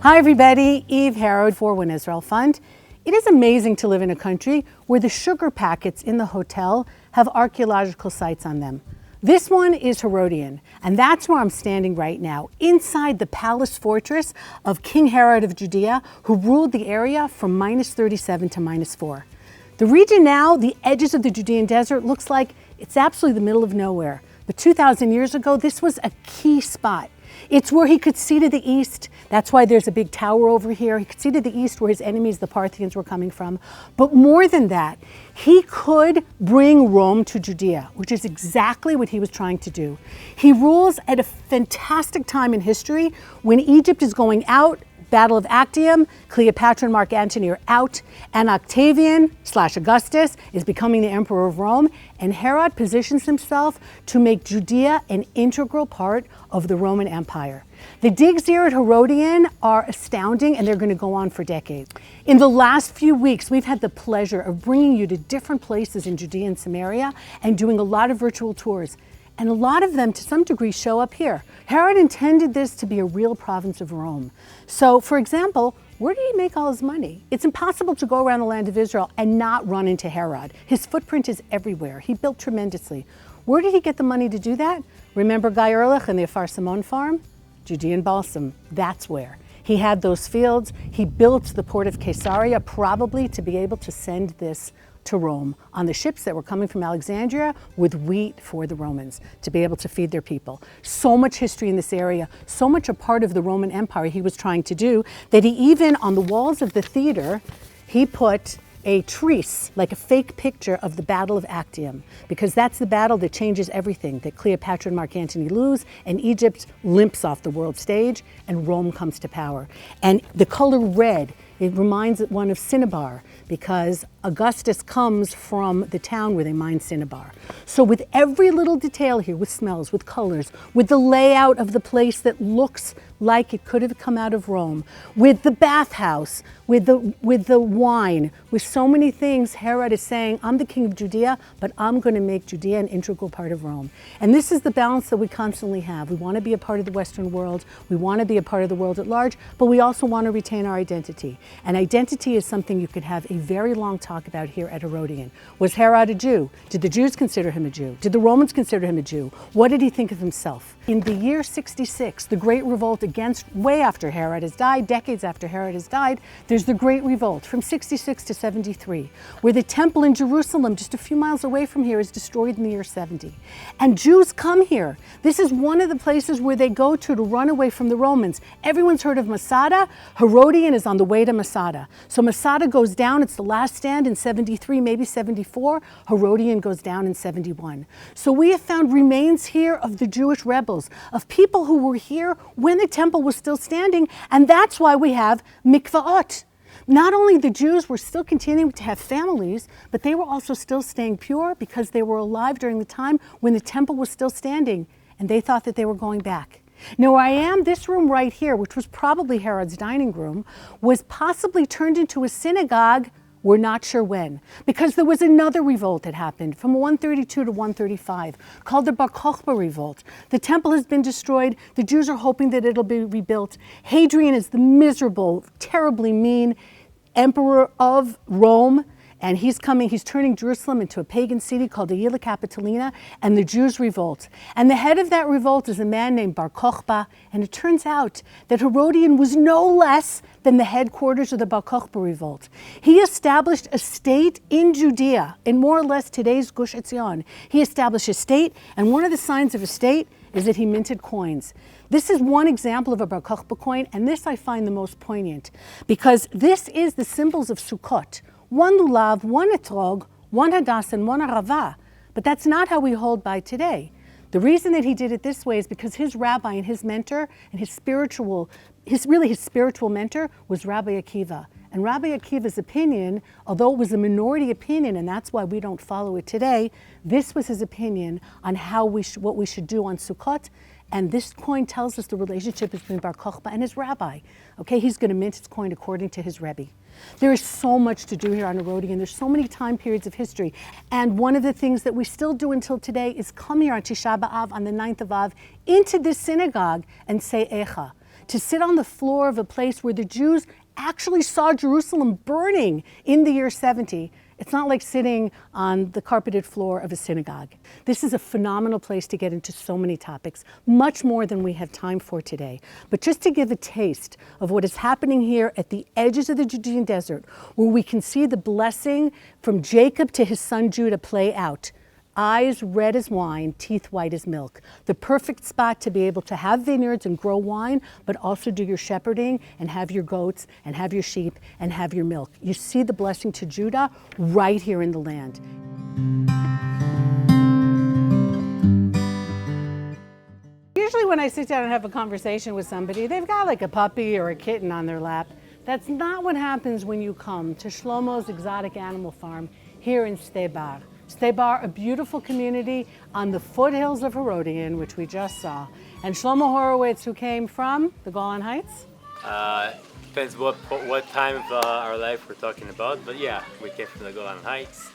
Hi everybody, Eve Harow for One Israel Fund. It is amazing to live in a country where the sugar packets in the hotel have archaeological sites on them. This one is Herodian, and that's where I'm standing right now, inside the palace fortress of King Herod of Judea, who ruled the area from -37 to -4. The region now, the edges of the Judean desert, looks like it's absolutely the middle of nowhere. But 2,000 years ago, this was a key spot. It's where he could see to the east. That's why there's a big tower over here. He could see to the east where his enemies, the Parthians, were coming from. But more than that, he could bring Rome to Judea, which is exactly what he was trying to do. He rules at a fantastic time in history when Egypt is going out. Battle of Actium, Cleopatra and Mark Antony are out, and Octavian/Augustus is becoming the emperor of Rome, and Herod positions himself to make Judea an integral part of the Roman Empire. The digs here at Herodian are astounding, and they're going to go on for decades. In the last few weeks, we've had the pleasure of bringing you to different places in Judea and Samaria and doing a lot of virtual tours. And a lot of them, to some degree, show up here. Herod intended this to be a real province of Rome. So, for example, where did he make all his money? It's impossible to go around the land of Israel and not run into Herod. His footprint is everywhere. He built tremendously. Where did he get the money to do that? Remember Guy Ehrlich and the Afar Simon farm? Judean balsam, that's where. He had those fields. He built the port of Caesarea probably to be able to send this to Rome on the ships that were coming from Alexandria with wheat for the Romans to be able to feed their people. So much history in this area, so much a part of the Roman Empire he was trying to do that he even on the walls of the theater, he put a treatise, like a fake picture of the Battle of Actium, because that's the battle that changes everything, that Cleopatra and Mark Antony lose, and Egypt limps off the world stage, and Rome comes to power. And the color red, it reminds one of Sde Bar, because Augustus comes from the town where they mine Sde Bar. So with every little detail here, with smells, with colors, with the layout of the place that looks like it could have come out of Rome, with the bathhouse, with the wine, with so many things, Herod is saying, I'm the king of Judea, but I'm going to make Judea an integral part of Rome. And this is the balance that we constantly have. We want to be a part of the Western world. We want to be a part of the world at large, but we also want to retain our identity. And identity is something you could have a very long talk about here at Herodian. Was Herod a Jew? Did the Jews consider him a Jew? Did the Romans consider him a Jew? What did he think of himself? In the year 66, the Great Revolt against, way after Herod has died, decades after Herod has died, there's the Great Revolt from 66 to 73, where the temple in Jerusalem, just a few miles away from here, is destroyed in the year 70. And Jews come here. This is one of the places where they go to run away from the Romans. Everyone's heard of Masada. Herodian is on the way to Masada. So Masada goes down, it's the last stand in 73, maybe 74. Herodian goes down in 71. So we have found remains here of the Jewish rebels, of people who were here when the temple was still standing, and that's why we have mikvaot. Not only the Jews were still continuing to have families, but they were also still staying pure because they were alive during the time when the temple was still standing, and they thought that they were going back. Now where I am, this room right here, which was probably Herod's dining room, was possibly turned into a synagogue. We're not sure when, because there was another revolt that happened from 132 to 135 called the Bar Kokhba revolt. The temple has been destroyed. The Jews are hoping that it'll be rebuilt. Hadrian is the miserable, terribly mean emperor of Rome. And he's turning Jerusalem into a pagan city called the Aelia Capitolina, and the Jews revolt. And the head of that revolt is a man named Bar Kokhba, and it turns out that Herodian was no less than the headquarters of the Bar Kokhba revolt. He established a state in Judea, in more or less today's Gush Etzion. He established a state, and one of the signs of a state is that he minted coins. This is one example of a Bar Kokhba coin, and this I find the most poignant, because this is the symbols of Sukkot. One lulav, one etrog, one hadas, and one arava. But that's not how we hold by today. The reason that he did it this way is because his rabbi and his mentor and his spiritual mentor was Rabbi Akiva. And Rabbi Akiva's opinion, although it was a minority opinion, and that's why we don't follow it today, this was his opinion on what we should do on Sukkot. And this coin tells us the relationship between Bar Kokhba and his rabbi. Okay, he's going to mint his coin according to his Rebbe. There is so much to do here on Herodian. There's so many time periods of history. And one of the things that we still do until today is come here on Tisha B'Av, on the 9th of Av, into this synagogue and say Echa. to sit on the floor of a place where the Jews actually saw Jerusalem burning in the year 70. It's not like sitting on the carpeted floor of a synagogue. This is a phenomenal place to get into so many topics, much more than we have time for today. But just to give a taste of what is happening here at the edges of the Judean desert, where we can see the blessing from Jacob to his son Judah play out. Eyes red as wine, teeth white as milk. The perfect spot to be able to have vineyards and grow wine, but also do your shepherding and have your goats and have your sheep and have your milk. You see the blessing to Judah right here in the land. Usually when I sit down and have a conversation with somebody, they've got like a puppy or a kitten on their lap. That's not what happens when you come to Shlomo's exotic animal farm here in Sde Bar. Sde Bar, a beautiful community on the foothills of Herodian, which we just saw. And Shlomo Horowitz, who came from the Golan Heights? Depends what time of our life we're talking about, but yeah, we came from the Golan Heights,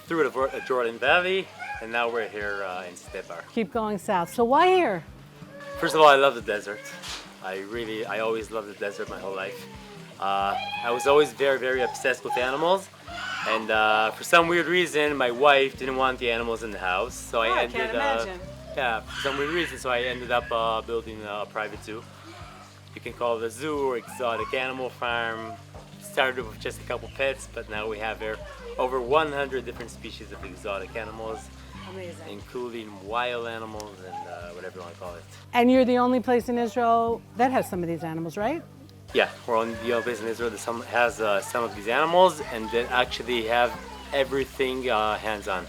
through the Jordan Valley, and now we're here in Sde Bar. Keep going south. So why here? First of all, I love the desert. I always loved the desert my whole life. I was always very, very obsessed with animals. And for some weird reason, my wife didn't want the animals in the house, so I ended for some weird reason, so I ended up building a private zoo. You can call it a zoo or exotic animal farm. Started with just a couple pets, but now we have here over 100 different species of exotic animals. Amazing. Including wild animals and whatever you want to call it. And you're the only place in Israel that has some of these animals, right? Yeah, we're on the only place in Israel that has some of these animals and that actually have everything hands-on.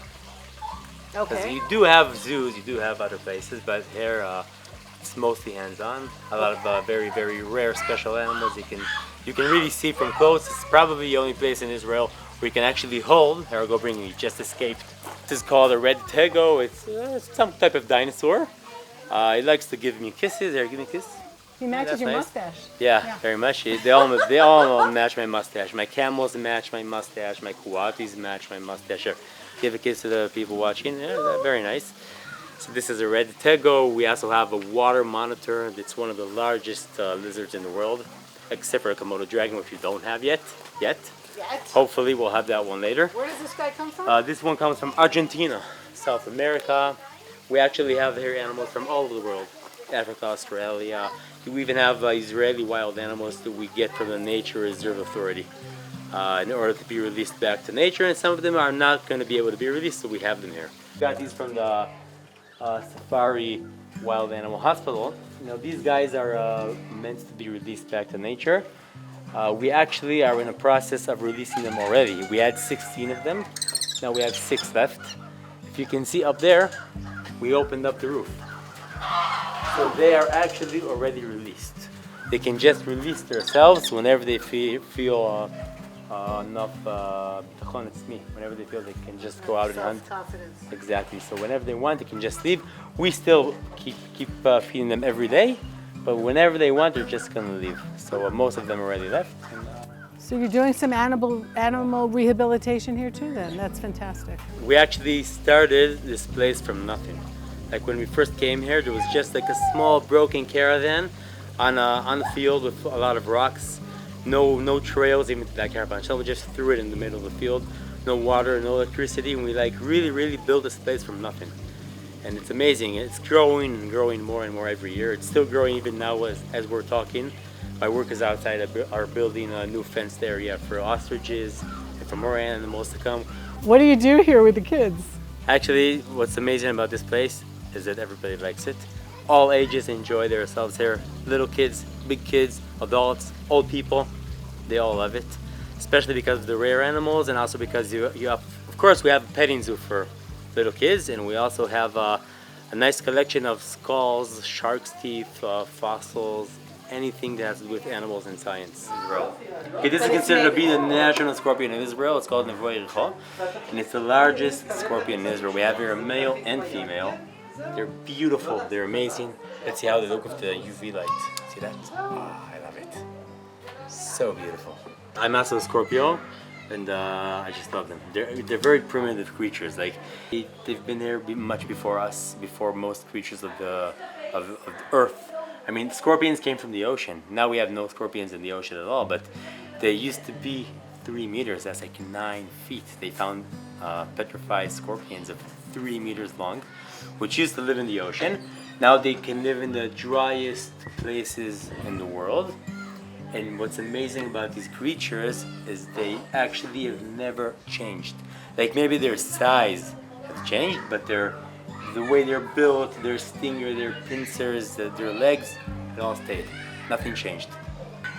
Okay. Because you do have zoos, you do have other places, but here it's mostly hands-on. A lot of very, very rare special animals you can really see from close. It's probably the only place in Israel where you can actually hold. Here, I'll go bring you. He just escaped. This is called a red tego. It's some type of dinosaur. He likes to give me kisses. Here, give me a kiss. He matches your nice. mustache. Yeah, very much. They all match my mustache. My camels match my mustache. My coatis match my mustache. Here, give a kiss to the people watching. Yeah, they're very nice. So this is a red tego. We also have a water monitor. It's one of the largest lizards in the world, except for a Komodo dragon, which we don't have yet. Hopefully we'll have that one later. Where does this guy come from? This one comes from Argentina, South America. We actually have here animals from all over the world. Africa, Australia. We even have Israeli wild animals that we get from the Nature Reserve Authority in order to be released back to nature, and some of them are not going to be able to be released, so we have them here. We got these from the Safari Wild Animal Hospital. You know, these guys are meant to be released back to nature. We actually are in a process of releasing them already. We had 16 of them. Now we have 6 left. If you can see up there, we opened up the roof. So they are actually already released. They can just release themselves whenever they feel enough whenever they feel they can just go out and hunt. Self-confidence. Exactly. So whenever they want, they can just leave. We still keep feeding them every day, but whenever they want, they're just gonna leave. So most of them already left. And, So you're doing some animal rehabilitation here too then? That's fantastic. we actually started this place from nothing. Like when we first came here, there was just like a small broken caravan on the field with a lot of rocks. No trails even to that caravan. So we just threw it in the middle of the field. No water, no electricity, and we like really built this place from nothing. And it's amazing. It's growing and growing more and more every year. It's still growing even now as we're talking. My workers outside are building a new fenced area for ostriches and for more animals to come. What do you do here with the kids? Actually, what's amazing about this place is that everybody likes it. All ages enjoy themselves here. Little kids, big kids, adults, old people, they all love it. Especially because of the rare animals, and also because you have, of course, we have a petting zoo for little kids, and we also have a nice collection of skulls, shark's teeth, fossils, anything that has to do with animals and science in Israel. Okay, this is considered to be the national scorpion in Israel. It's called Nevoy Recho, and it's the largest scorpion in Israel. We have here a male and female. They're beautiful, they're amazing. Let's see how they look with the UV light. See that? Oh, I love it. So beautiful. I'm also a Scorpio, and I just love them. They're very primitive creatures. Like they've been here much before us, before most creatures of the earth. I mean, scorpions came from the ocean. Now we have no scorpions in the ocean at all, but they used to be 3 meters. That's like 9 feet. They found petrified scorpions of 3 meters long, which used to live in the ocean. Now they can live in the driest places in the world. And what's amazing about these creatures is they actually have never changed. Like maybe their size has changed, but the way they're built, their stinger, their pincers, their legs, it all stayed. Nothing changed.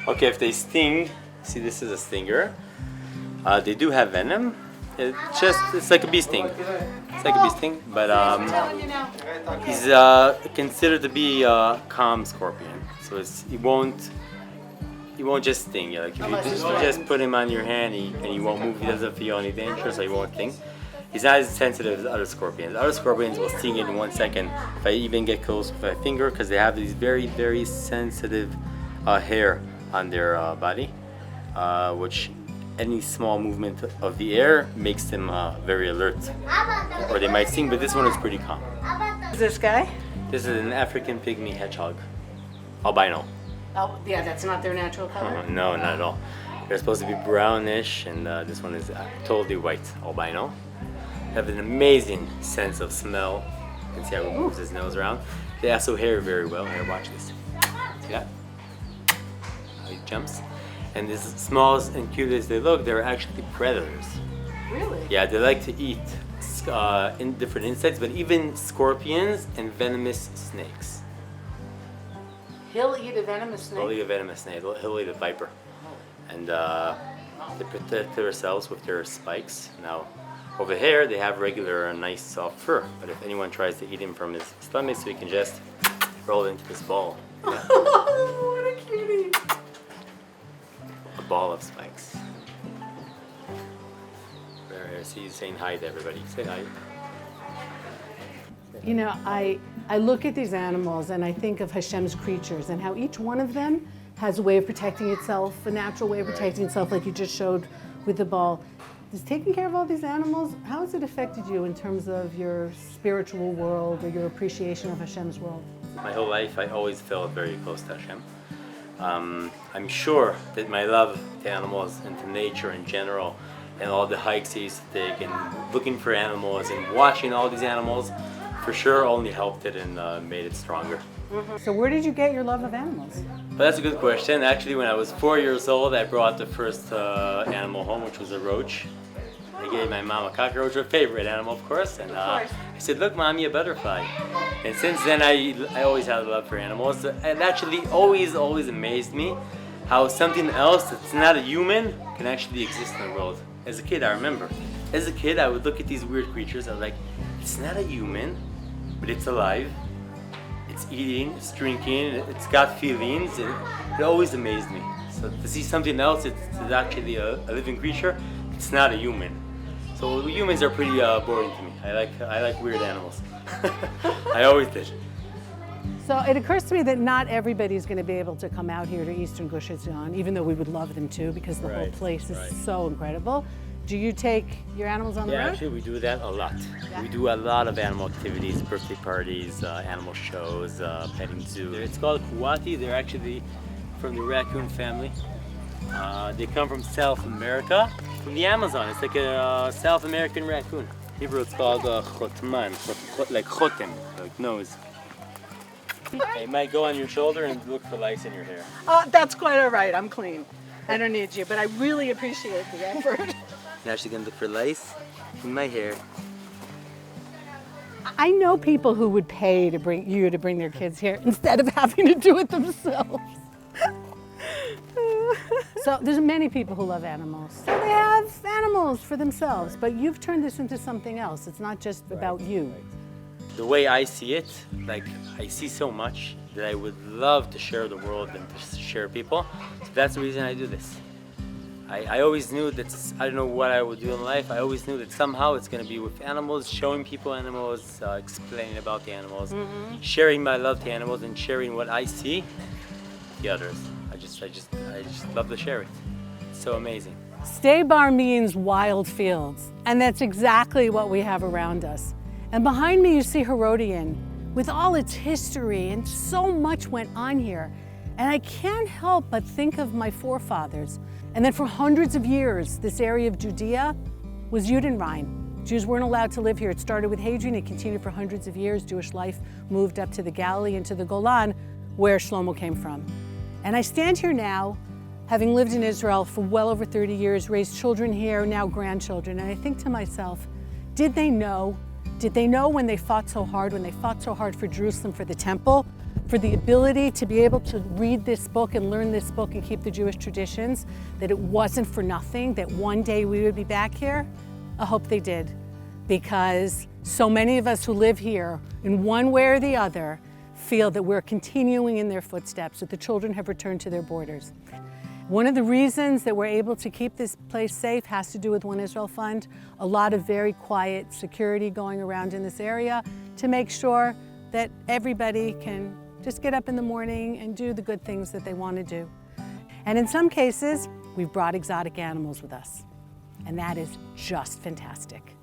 Okay, if they sting, see this is a stinger. They do have venom. It's like a bee sting. It's like a bee sting, but he's considered to be a calm scorpion. So he won't just sting you. Like if you just put him on your hand and he won't move, he doesn't feel any danger, so he won't sting. He's not as sensitive as other scorpions. Other scorpions will sting you in 1 second if I even get close with my finger, because they have these very, very sensitive hair on their body, which any small movement of the air makes them very alert, or they might sting, but this one is pretty calm. Is this guy? This is an African pygmy hedgehog, albino. Oh, yeah, that's not their natural color? No, not at all. They're supposed to be brownish, and this one is totally white, albino. They have an amazing sense of smell. You can see how he moves his nose around. They also hear very well. Here, watch this. See that? How he jumps. And as small and cute as they look, they're actually predators. Really? Yeah, they like to eat different insects, but even scorpions and venomous snakes. He'll eat a venomous snake? He'll eat a venomous snake. He'll eat a viper. And they protect themselves with their spikes. Now, over here, they have regular nice soft fur. But if anyone tries to eat him from his stomach, so he can just roll into this ball. Yeah. Oh, what a cutie! A ball of spikes. There, see, he's saying hi to everybody. Say hi. You know, I look at these animals and I think of Hashem's creatures and how each one of them has a way of protecting itself, a natural way of protecting itself, like you just showed with the ball. Is taking care of all these animals, how has it affected you in terms of your spiritual world or your appreciation of Hashem's world? My whole life, I always felt very close to Hashem. I'm sure that my love to animals and to nature in general, and all the hikes I used to take, and looking for animals and watching all these animals, for sure only helped it and made it stronger. So where did you get your love of animals? Well, that's a good question. Actually, when I was 4 years old, I brought the first animal home, which was a roach. I gave my mom a cockroach, her favorite animal, of course, and I said, "Look, Mommy, a butterfly." And since then, I always had a love for animals. It actually always amazed me how something else that's not a human can actually exist in the world. As a kid, I remember. As a kid, I would look at these weird creatures. I was like, "It's not a human, but it's alive. It's eating, it's drinking, it's got feelings." It always amazed me. So to see something else, it's actually a living creature. It's not a human. So humans are pretty boring to me. I like weird animals. I always did. So it occurs to me that not everybody's going to be able to come out here to Eastern Gush Etzion, even though we would love them to, because the whole place is so incredible. Do you take your animals on the road? Yeah, actually we do that a lot. Yeah. We do a lot of animal activities, birthday parties, animal shows, petting zoo. It's called Kuwati. They're actually from the raccoon family. They come from South America, from the Amazon. It's like a South American raccoon. In Hebrew it's called chotman, like chotem, like nose. It might go on your shoulder and look for lice in your hair. That's quite all right. I'm clean. I don't need you, but I really appreciate the effort. Now she's gonna look for lice in my hair. I know people who would pay to bring their kids here instead of having to do it themselves. So there's many people who love animals. So they have animals for themselves, but you've turned this into something else. It's not just about you. The way I see it, like I see so much that I would love to share the world and to share people. So that's the reason I do this. I always knew that, I don't know what I would do in life, I always knew that somehow it's going to be with animals, showing people animals, explaining about the animals, sharing my love to animals and sharing what I see to the others. I just love to share it. It's so amazing. Sde Bar means wild fields, and that's exactly what we have around us. And behind me you see Herodian, with all its history, and so much went on here. And I can't help but think of my forefathers. And then for hundreds of years, this area of Judea was Judenrein. Jews weren't allowed to live here. It started with Hadrian, it continued for hundreds of years. Jewish life moved up to the Galilee and to the Golan, where Shlomo came from. And I stand here now, having lived in Israel for well over 30 years, raised children here, now grandchildren, and I think to myself, did they know? Did they know when they fought so hard for Jerusalem, for the temple, for the ability to be able to read this book and learn this book and keep the Jewish traditions, that it wasn't for nothing, that one day we would be back here? I hope they did, because so many of us who live here, in one way or the other, feel that we're continuing in their footsteps, that the children have returned to their borders. One of the reasons that we're able to keep this place safe has to do with One Israel Fund. A lot of very quiet security going around in this area to make sure that everybody can just get up in the morning and do the good things that they want to do. And in some cases, we've brought exotic animals with us. And that is just fantastic.